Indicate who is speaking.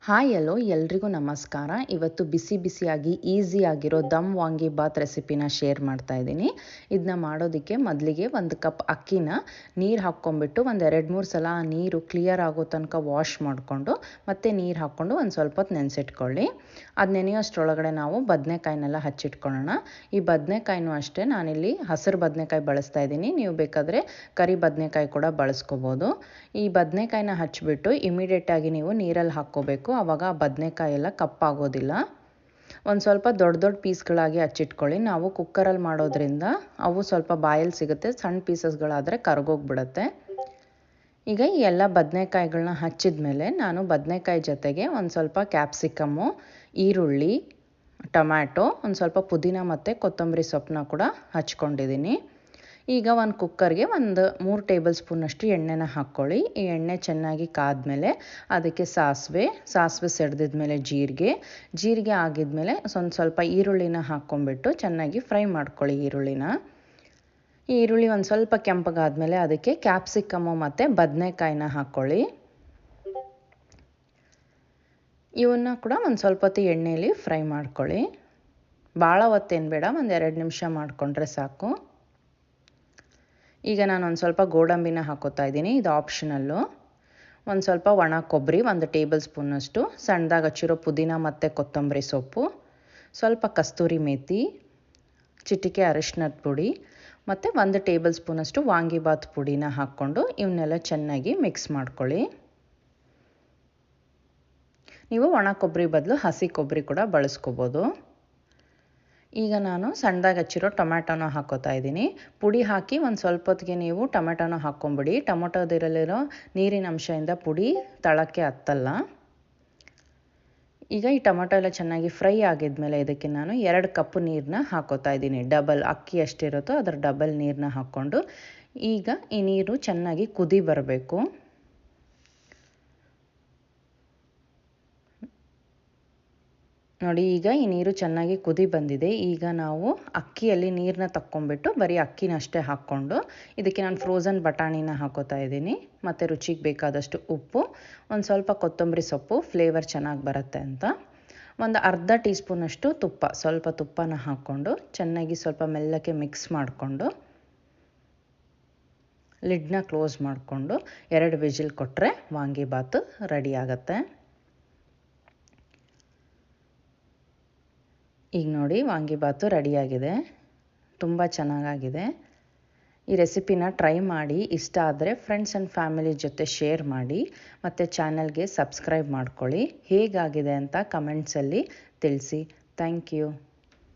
Speaker 1: Hi ಎಲ್ಲೋ ಎಲ್ರಿಗೂ ನಮಸ್ಕಾರ. ಇವತ್ತು ಬಿಸಿ ಬಿಸಿಯಾಗಿ ಈಸಿಯಾಗಿರೋ ದಮ್ ವಾಂಗಿಬಾತ್ ರೆಸಿಪಿನ ಶೇರ್ ಮಾಡ್ತಾ ಇದ್ದೀನಿ. ಇದನ್ನ ಮಾಡೋದಕ್ಕೆ ಮೊದಲಿಗೆ 1 ಕಪ್ ಅಕ್ಕಿನ ನೀರು ಹಾಕ್ಕೊಂಬಿಟ್ಟು ಒಂದು 2-3 ಸಲ ಆ ನೀರು ಕ್ಲಿಯರ್ ಆಗೋ ತನಕ ವಾಶ್ ಮಾಡಿಕೊಂಡು ಮತ್ತೆ ನೀರು ಹಾಕ್ಕೊಂಡು ಒಂದು ಸ್ವಲ್ಪ ಹೊತ್ತು ನೆನೆಸಿಟ್ಕೊಳ್ಳಿ. ಅದು ನೆನೆಯೋಷ್ಟರೊಳಗಡೆ ನಾವು ಬದನೆಕಾಯಿನೆಲ್ಲ ಹಚ್ಚಿಟ್ಕೊಳ್ಳೋಣ. ಈ ಬದನೆಕಾಯಿನೂ ಅಷ್ಟೇ, ನಾನಿಲ್ಲಿ ಹಸಿರು ಬದನೆಕಾಯಿ ಬಳಸ್ತಾ ಇದ್ದೀನಿ. ನೀವು ಬೇಕಾದರೆ ಕರಿ ಬದನೆಕಾಯಿ ಕೂಡ ಬಳಸ್ಕೋಬೋದು. ಈ ಬದನೆಕಾಯಿನ ಹಚ್ಚಿಬಿಟ್ಟು ಇಮಿಡಿಯೇಟಾಗಿ ನೀವು ನೀರಲ್ಲಿ ಹಾಕ್ಕೋಬೇಕು. ಆವಾಗ ಆ ಬದನೆಕಾಯಿ ಎಲ್ಲ ಕಪ್ಪಾಗೋದಿಲ್ಲ. ಒಂದು ಸ್ವಲ್ಪ ದೊಡ್ಡ ದೊಡ್ಡ ಪೀಸ್ಗಳಾಗಿ ಹಚ್ಚಿಟ್ಕೊಳ್ಳಿ. ನಾವು ಕುಕ್ಕರಲ್ಲಿ ಮಾಡೋದ್ರಿಂದ ಅವು ಸ್ವಲ್ಪ ಬಾಯಲ್ಲಿ ಸಿಗುತ್ತೆ, ಸಣ್ಣ ಪೀಸಸ್ಗಳಾದರೆ ಕರಗೋಗ್ಬಿಡುತ್ತೆ. ಈಗ ಈ ಎಲ್ಲ ಬದನೆಕಾಯಿಗಳನ್ನ ಹಚ್ಚಿದ ಮೇಲೆ ನಾನು ಬದನೆಕಾಯಿ ಜೊತೆಗೆ ಒಂದು ಸ್ವಲ್ಪ ಕ್ಯಾಪ್ಸಿಕಮ್ಮು, ಈರುಳ್ಳಿ, ಟೊಮ್ಯಾಟೊ, ಒಂದು ಸ್ವಲ್ಪ ಪುದೀನ ಮತ್ತು ಕೊತ್ತಂಬರಿ ಸೊಪ್ಪನ್ನ ಕೂಡ ಹಚ್ಕೊಂಡಿದ್ದೀನಿ. ಈಗ ಒಂದು ಕುಕ್ಕರ್ಗೆ ಒಂದು 3 ಟೇಬಲ್ ಸ್ಪೂನಷ್ಟು ಎಣ್ಣೆನ ಹಾಕ್ಕೊಳ್ಳಿ. ಈ ಎಣ್ಣೆ ಚೆನ್ನಾಗಿ ಕಾದ್ಮೇಲೆ ಅದಕ್ಕೆ ಸಾಸಿವೆ ಸಿಡ್ದಿದ್ಮೇಲೆ ಜೀರಿಗೆ ಆಗಿದ್ಮೇಲೆ ಸ್ವಲ್ಪ ಈರುಳ್ಳಿನ ಹಾಕ್ಕೊಂಬಿಟ್ಟು ಚೆನ್ನಾಗಿ ಫ್ರೈ ಮಾಡ್ಕೊಳ್ಳಿ ಈರುಳ್ಳಿನ. ಈ ಈರುಳ್ಳಿ ಒಂದು ಸ್ವಲ್ಪ ಕೆಂಪಗಾದ್ಮೇಲೆ ಅದಕ್ಕೆ ಕ್ಯಾಪ್ಸಿಕಮ್ಮು ಮತ್ತು ಬದನೆಕಾಯಿನ ಹಾಕ್ಕೊಳ್ಳಿ. ಇವನ್ನ ಕೂಡ ಒಂದು ಸ್ವಲ್ಪ ಹೊತ್ತು ಎಣ್ಣೆಯಲ್ಲಿ ಫ್ರೈ ಮಾಡ್ಕೊಳ್ಳಿ. ಭಾಳ ಹೊತ್ತೇನು ಬೇಡ, ಒಂದು 2 ನಿಮಿಷ ಮಾಡಿಕೊಂಡ್ರೆ ಸಾಕು. ಈಗ ನಾನು ಒಂದು ಸ್ವಲ್ಪ ಗೋಡಂಬಿನ ಹಾಕೋತಾ ಇದ್ದೀನಿ, ಇದು ಆಪ್ಷನಲ್ಲು. ಒಂದು ಸ್ವಲ್ಪ ಒಣ ಕೊಬ್ಬರಿ 1 ಟೇಬಲ್ ಸ್ಪೂನಷ್ಟು, ಸಣ್ಣದಾಗಿ ಹಚ್ಚಿರೋ ಪುದೀನ ಮತ್ತು ಕೊತ್ತಂಬರಿ ಸೊಪ್ಪು, ಸ್ವಲ್ಪ ಕಸ್ತೂರಿ ಮೇಥಿ, ಚಿಟಿಕೆ ಅರಿಶಿನದ ಪುಡಿ ಮತ್ತು 1 ಟೇಬಲ್ ಸ್ಪೂನಷ್ಟು ವಾಂಗಿಬಾತ್ ಪುಡಿನ ಹಾಕ್ಕೊಂಡು ಇವನ್ನೆಲ್ಲ ಚೆನ್ನಾಗಿ ಮಿಕ್ಸ್ ಮಾಡ್ಕೊಳ್ಳಿ. ನೀವು ಒಣ ಕೊಬ್ಬರಿ ಬದಲು ಹಸಿ ಕೊಬ್ಬರಿ ಕೂಡ ಬಳಸ್ಕೋಬೋದು. ಈಗ ನಾನು ಸಣ್ಣದಾಗಿ ಹಚ್ಚಿರೋ ಟೊಮ್ಯಾಟೊನ ಹಾಕೋತಾ ಇದ್ದೀನಿ. ಪುಡಿ ಹಾಕಿ ಒಂದು ಸ್ವಲ್ಪ ಹೊತ್ತಿಗೆ ನೀವು ಟೊಮೆಟೊನ ಹಾಕ್ಕೊಂಬಿಡಿ. ಟೊಮೊಟೊದಿರಲ್ಲಿರೋ ನೀರಿನ ಅಂಶದಿಂದ ಪುಡಿ ತಳಕ್ಕೆ ಹತ್ತಲ್ಲ. ಈಗ ಈ ಟೊಮೆಟೊ ಎಲ್ಲ ಚೆನ್ನಾಗಿ ಫ್ರೈ ಆಗಿದ್ಮೇಲೆ ಇದಕ್ಕೆ ನಾನು 2 ಕಪ್ ನೀರನ್ನ ಹಾಕೋತಾ ಇದ್ದೀನಿ. ಡಬಲ್ ಅಕ್ಕಿ ಎಷ್ಟಿರುತ್ತೋ ಅದರ ಡಬಲ್ ನೀರನ್ನ ಹಾಕ್ಕೊಂಡು ಈಗ ಈ ನೀರು ಚೆನ್ನಾಗಿ ಕುದಿ ಬರಬೇಕು. ನೋಡಿ, ಈಗ ಈ ನೀರು ಚೆನ್ನಾಗಿ ಕುದಿ ಬಂದಿದೆ. ಈಗ ನಾವು ಅಕ್ಕಿಯಲ್ಲಿ ನೀರನ್ನ ತಕ್ಕೊಂಬಿಟ್ಟು ಬರೀ ಅಕ್ಕಿನ ಅಷ್ಟೇ ಹಾಕ್ಕೊಂಡು ಇದಕ್ಕೆ ನಾನು ಫ್ರೋಝನ್ ಬಟಾಣಿನ ಹಾಕೋತಾ ಇದ್ದೀನಿ. ಮತ್ತು ರುಚಿಗೆ ಬೇಕಾದಷ್ಟು ಉಪ್ಪು, ಒಂದು ಸ್ವಲ್ಪ ಕೊತ್ತಂಬರಿ ಸೊಪ್ಪು, ಫ್ಲೇವರ್ ಚೆನ್ನಾಗಿ ಬರುತ್ತೆ ಅಂತ. ಒಂದು ಅರ್ಧ ಟೀ ಸ್ಪೂನಷ್ಟು ತುಪ್ಪ, ಸ್ವಲ್ಪ ತುಪ್ಪನ ಹಾಕ್ಕೊಂಡು ಚೆನ್ನಾಗಿ ಸ್ವಲ್ಪ ಮೆಲ್ಲಕ್ಕೆ ಮಿಕ್ಸ್ ಮಾಡಿಕೊಂಡು ಲಿಡ್ನ ಕ್ಲೋಸ್ ಮಾಡಿಕೊಂಡು 2 ವಿಜಿಲ್ ಕೊಟ್ಟರೆ ವಾಂಗಿಬಾತು ರೆಡಿ ಆಗುತ್ತೆ. ಈಗ ನೋಡಿ, ವಾಂಗಿಬಾತು ರೆಡಿಯಾಗಿದೆ, ತುಂಬ ಚೆನ್ನಾಗಾಗಿದೆ. ಈ ರೆಸಿಪಿನ ಟ್ರೈ ಮಾಡಿ, ಇಷ್ಟ ಆದರೆ ಫ್ರೆಂಡ್ಸ್ ಆ್ಯಂಡ್ ಫ್ಯಾಮಿಲಿ ಜೊತೆ ಶೇರ್ ಮಾಡಿ ಮತ್ತು ಚಾನಲ್ಗೆ ಸಬ್ಸ್ಕ್ರೈಬ್ ಮಾಡ್ಕೊಳ್ಳಿ. ಹೇಗಾಗಿದೆ ಅಂತ ಕಮೆಂಟ್ಸಲ್ಲಿ ತಿಳಿಸಿ. Thank you.